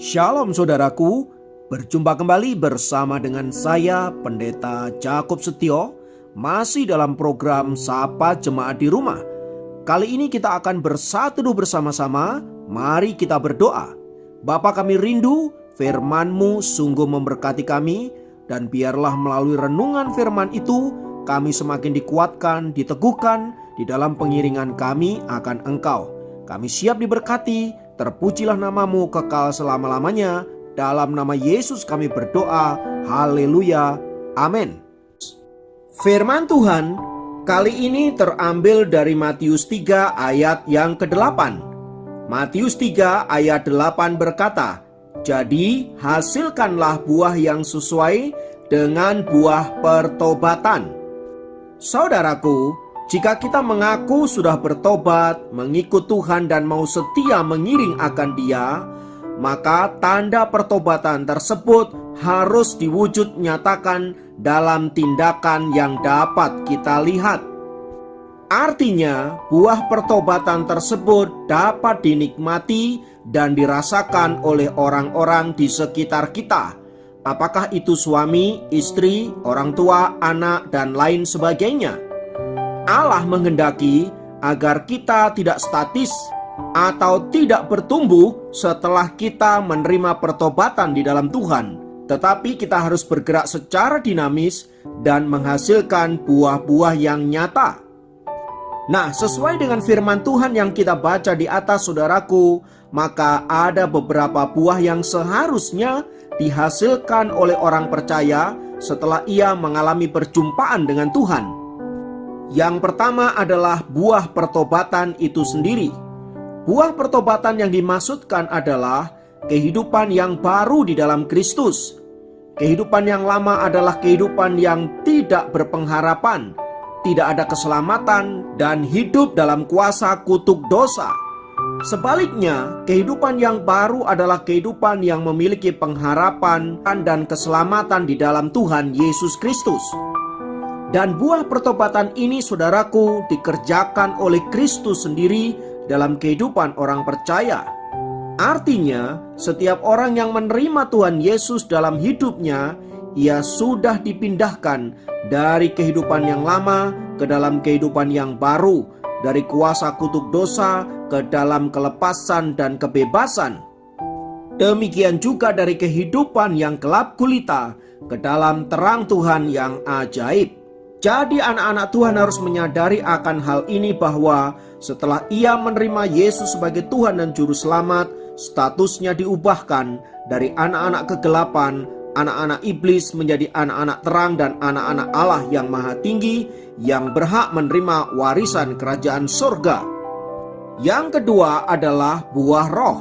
Shalom saudaraku, berjumpa kembali bersama dengan saya Pendeta Jakob Setio, masih dalam program Sapa Jemaat di Rumah. Kali ini kita akan bersatu bersama-sama, mari kita berdoa. Bapa kami rindu, firman-Mu sungguh memberkati kami, dan biarlah melalui renungan firman itu, kami semakin dikuatkan, diteguhkan di dalam pengiringan kami akan Engkau. Kami siap diberkati. Terpujilah namamu kekal selama-lamanya. Dalam nama Yesus kami berdoa. Haleluya. Amin. Firman Tuhan kali ini terambil dari Matius 3 ayat yang ke-8. Matius 3 ayat 8 berkata, "Jadi hasilkanlah buah yang sesuai dengan buah pertobatan." Saudaraku, jika kita mengaku sudah bertobat, mengikut Tuhan dan mau setia mengiring akan Dia, maka tanda pertobatan tersebut harus diwujud nyatakan dalam tindakan yang dapat kita lihat. Artinya, buah pertobatan tersebut dapat dinikmati dan dirasakan oleh orang-orang di sekitar kita. Apakah itu suami, istri, orang tua, anak, dan lain sebagainya. Allah menghendaki agar kita tidak statis atau tidak bertumbuh setelah kita menerima pertobatan di dalam Tuhan, tetapi kita harus bergerak secara dinamis dan menghasilkan buah-buah yang nyata. Nah, sesuai dengan firman Tuhan yang kita baca di atas, saudaraku, maka ada beberapa buah yang seharusnya dihasilkan oleh orang percaya setelah ia mengalami perjumpaan dengan Tuhan. Yang pertama adalah buah pertobatan itu sendiri. Buah pertobatan yang dimaksudkan adalah kehidupan yang baru di dalam Kristus. Kehidupan yang lama adalah kehidupan yang tidak berpengharapan, tidak ada keselamatan, dan hidup dalam kuasa kutuk dosa. Sebaliknya, kehidupan yang baru adalah kehidupan yang memiliki pengharapan dan keselamatan di dalam Tuhan Yesus Kristus. Dan buah pertobatan ini, saudaraku, dikerjakan oleh Kristus sendiri dalam kehidupan orang percaya. Artinya, setiap orang yang menerima Tuhan Yesus dalam hidupnya, ia sudah dipindahkan dari kehidupan yang lama ke dalam kehidupan yang baru, dari kuasa kutuk dosa ke dalam kelepasan dan kebebasan. Demikian juga dari kehidupan yang gelap gulita ke dalam terang Tuhan yang ajaib. Jadi anak-anak Tuhan harus menyadari akan hal ini, bahwa setelah ia menerima Yesus sebagai Tuhan dan Juru Selamat, statusnya diubahkan dari anak-anak kegelapan, anak-anak iblis, menjadi anak-anak terang dan anak-anak Allah yang Maha Tinggi, yang berhak menerima warisan kerajaan surga. Yang kedua adalah buah roh.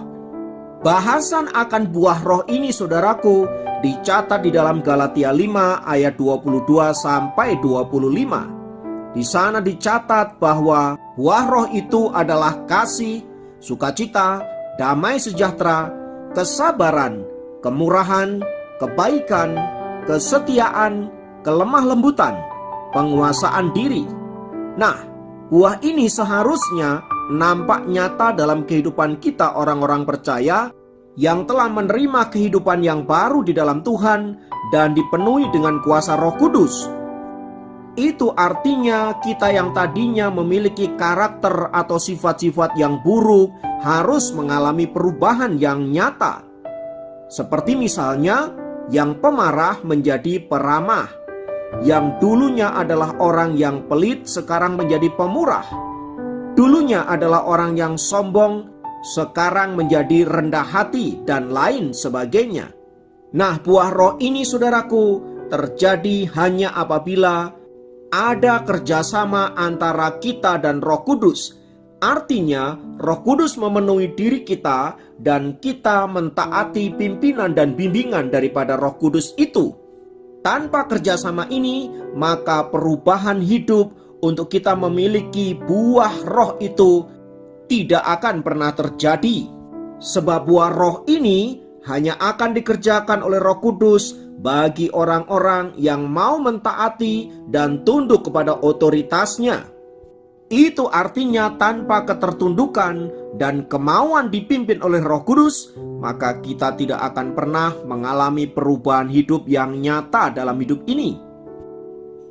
Bahasan akan buah roh ini, saudaraku, dicatat di dalam Galatia 5 ayat 22 sampai 25. Di sana dicatat bahwa buah roh itu adalah kasih, sukacita, damai sejahtera, kesabaran, kemurahan, kebaikan, kesetiaan, kelemah lembutan, penguasaan diri. Nah, buah ini seharusnya nampak nyata dalam kehidupan kita orang-orang percaya yang telah menerima kehidupan yang baru di dalam Tuhan dan dipenuhi dengan kuasa Roh Kudus. Itu artinya kita yang tadinya memiliki karakter atau sifat-sifat yang buruk harus mengalami perubahan yang nyata. Seperti misalnya, yang pemarah menjadi peramah, yang dulunya adalah orang yang pelit sekarang menjadi pemurah, dulunya adalah orang yang sombong sekarang menjadi rendah hati, dan lain sebagainya. Nah, buah roh ini, saudaraku, terjadi hanya apabila ada kerjasama antara kita dan Roh Kudus. Artinya, Roh Kudus memenuhi diri kita dan kita mentaati pimpinan dan bimbingan daripada Roh Kudus itu. Tanpa kerjasama ini, maka perubahan hidup untuk kita memiliki buah roh itu tidak akan pernah terjadi. Sebab buah roh ini hanya akan dikerjakan oleh Roh Kudus bagi orang-orang yang mau mentaati dan tunduk kepada otoritasnya. Itu artinya tanpa ketertundukan dan kemauan dipimpin oleh Roh Kudus, maka kita tidak akan pernah mengalami perubahan hidup yang nyata dalam hidup ini.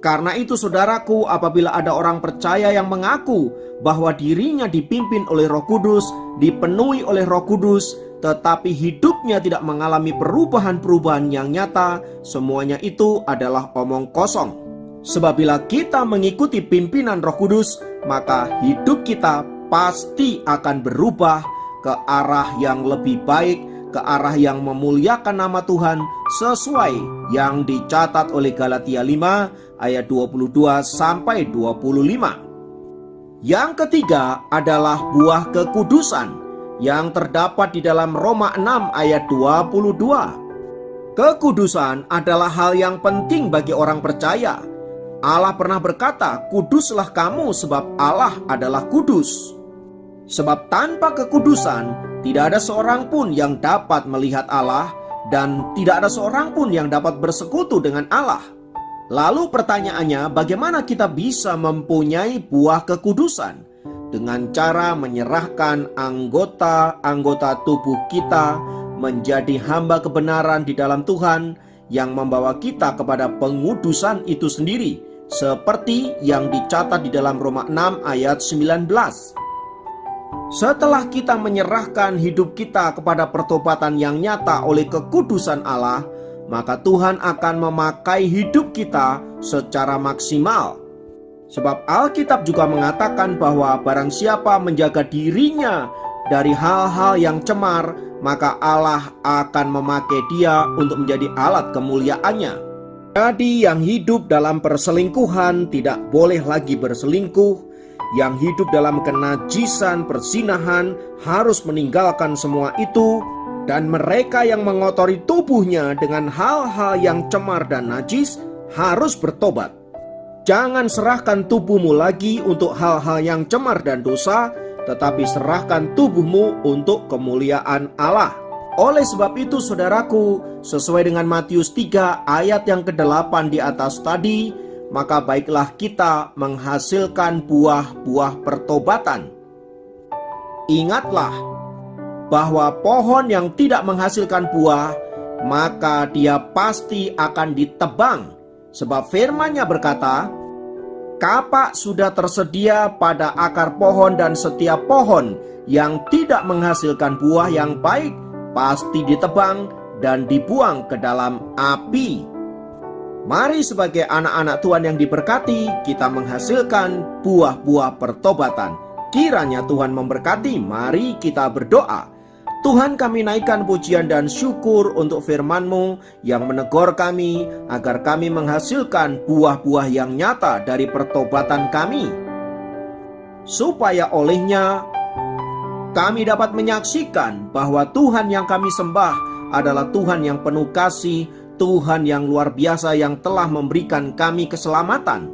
Karena itu saudaraku, apabila ada orang percaya yang mengaku bahwa dirinya dipimpin oleh Roh Kudus, dipenuhi oleh Roh Kudus, tetapi hidupnya tidak mengalami perubahan-perubahan yang nyata, semuanya itu adalah omong kosong. Sebab bila kita mengikuti pimpinan Roh Kudus, maka hidup kita pasti akan berubah ke arah yang lebih baik, ke arah yang memuliakan nama Tuhan sesuai yang dicatat oleh Galatia 5 ayat 22 sampai 25. Yang ketiga adalah buah kekudusan yang terdapat di dalam Roma 6 ayat 22. Kekudusan adalah hal yang penting bagi orang percaya. Allah pernah berkata, "Kuduslah kamu sebab Allah adalah kudus." Sebab tanpa kekudusan tidak ada seorang pun yang dapat melihat Allah, dan tidak ada seorang pun yang dapat bersekutu dengan Allah. Lalu pertanyaannya, bagaimana kita bisa mempunyai buah kekudusan? Dengan cara menyerahkan anggota-anggota tubuh kita menjadi hamba kebenaran di dalam Tuhan, yang membawa kita kepada pengudusan itu sendiri, seperti yang dicatat di dalam Roma 6 ayat 19. Setelah kita menyerahkan hidup kita kepada pertobatan yang nyata oleh kekudusan Allah, maka Tuhan akan memakai hidup kita secara maksimal. Sebab Alkitab juga mengatakan bahwa barang siapa menjaga dirinya dari hal-hal yang cemar, maka Allah akan memakai dia untuk menjadi alat kemuliaannya. Jadi yang hidup dalam perselingkuhan tidak boleh lagi berselingkuh. Yang hidup dalam kenajisan, perzinahan harus meninggalkan semua itu. Dan mereka yang mengotori tubuhnya dengan hal-hal yang cemar dan najis harus bertobat. Jangan serahkan tubuhmu lagi untuk hal-hal yang cemar dan dosa, tetapi serahkan tubuhmu untuk kemuliaan Allah. Oleh sebab itu saudaraku, sesuai dengan Matius 3 ayat yang ke-8 di atas tadi, maka baiklah kita menghasilkan buah-buah pertobatan. Ingatlah bahwa pohon yang tidak menghasilkan buah, maka dia pasti akan ditebang. Sebab firman-Nya berkata, "Kapak sudah tersedia pada akar pohon, dan setiap pohon yang tidak menghasilkan buah yang baik pasti ditebang dan dibuang ke dalam api." Mari sebagai anak-anak Tuhan yang diberkati, kita menghasilkan buah-buah pertobatan. Kiranya Tuhan memberkati. Mari kita berdoa. Tuhan, kami naikkan pujian dan syukur untuk firman-Mu yang menegur kami agar kami menghasilkan buah-buah yang nyata dari pertobatan kami, supaya olehnya kami dapat menyaksikan bahwa Tuhan yang kami sembah adalah Tuhan yang penuh kasih, Tuhan yang luar biasa yang telah memberikan kami keselamatan.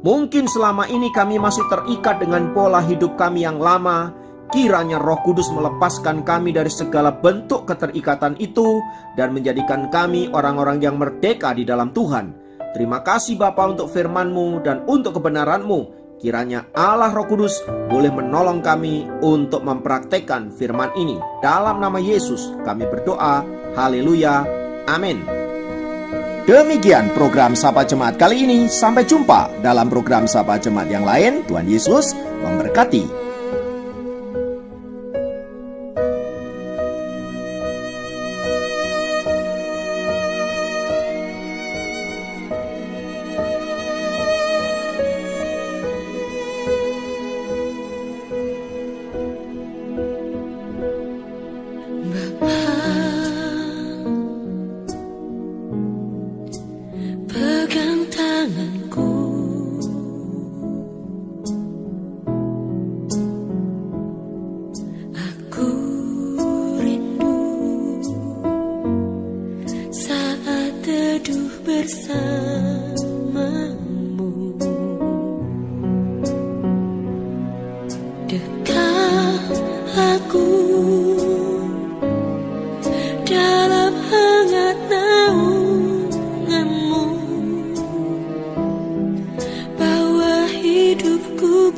Mungkin selama ini kami masih terikat dengan pola hidup kami yang lama. Kiranya Roh Kudus melepaskan kami dari segala bentuk keterikatan itu dan menjadikan kami orang-orang yang merdeka di dalam Tuhan. Terima kasih Bapa untuk firman-Mu dan untuk kebenaran-Mu. Kiranya Allah Roh Kudus boleh menolong kami untuk mempraktekkan firman ini. Dalam nama Yesus kami berdoa. Haleluya. Amin. Demikian program Sapa Jemaat kali ini. Sampai jumpa dalam program Sapa Jemaat yang lain. Tuhan Yesus memberkati. Pegang tanganku, aku rindu saat teduh bersamamu. Dekat aku dalam hangat naunganmu, bawa hidupku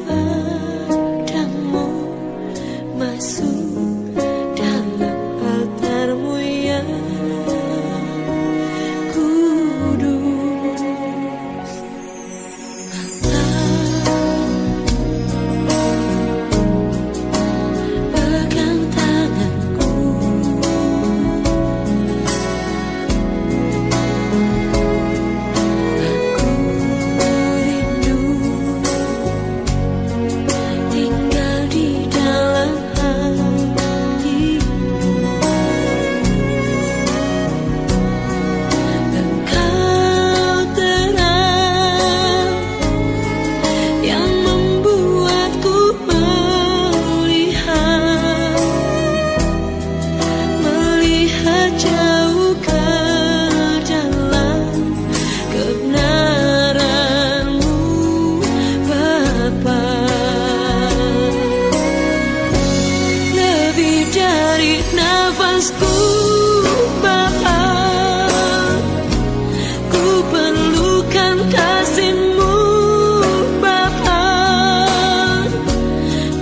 nafasku Bapa, ku perlukan kasih-Mu Bapa,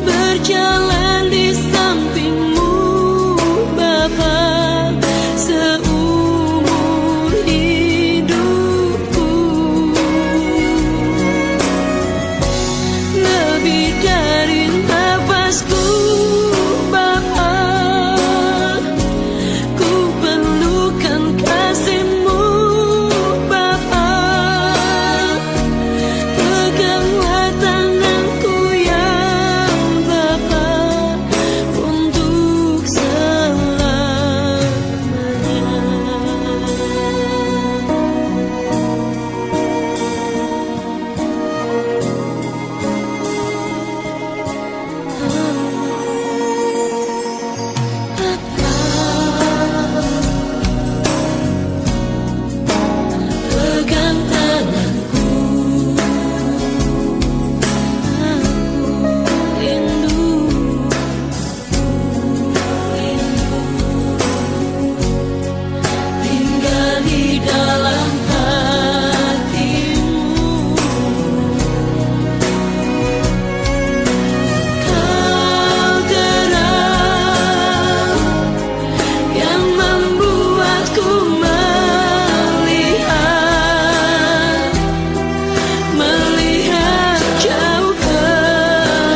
berjalan di samping-Mu Bapa, seumur hidupku. Lebih dari nafasku Bapa, ku perlukan kasih-Mu Bapa, peganglah tanganku yang Bapa untuk selamanya. Pegang tanganku, aku rindu, tinggal di dalam hati-Mu. Kau terang yang membuatku melihat jauh ke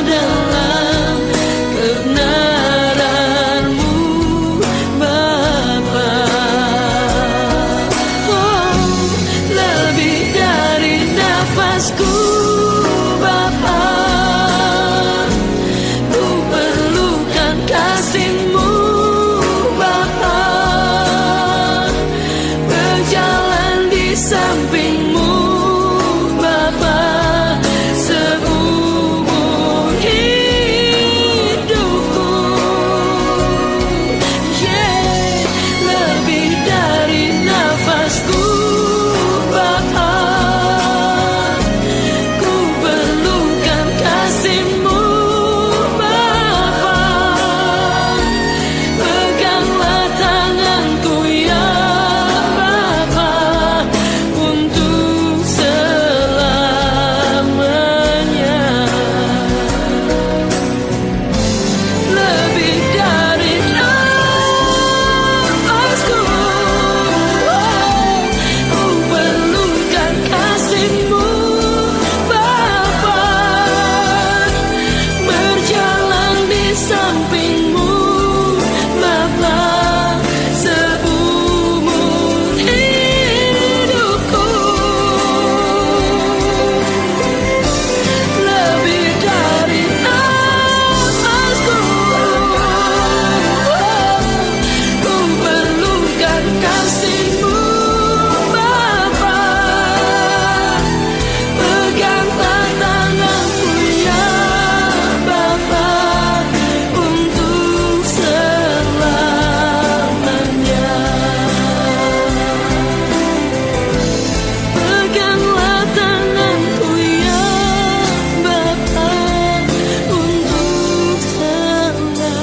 dalam kebenaran-Mu Bapa. Oh, lebih dari nafasku Bapa, ku perlukan kasih-Mu Bapa, berjalan di samping-Mu Bapa, seumur hidupku. Yeah, lebih dari nafasku Bapa, ku perlukan kasih-Mu Bapa, peganglah tanganku ya Bapa untuk selamanya. Lebih dari nafasku, ku perlukan kasih-Mu Bapa, berjalan di samping-Mu Bapa, seumur hidupku. Lebih dari nafasku, ku perlukan kasih-Mu Bapa, peganglah tanganku ya Bapa untuk selamanya. Peganglah tanganku ya Bapa untuk selamanya.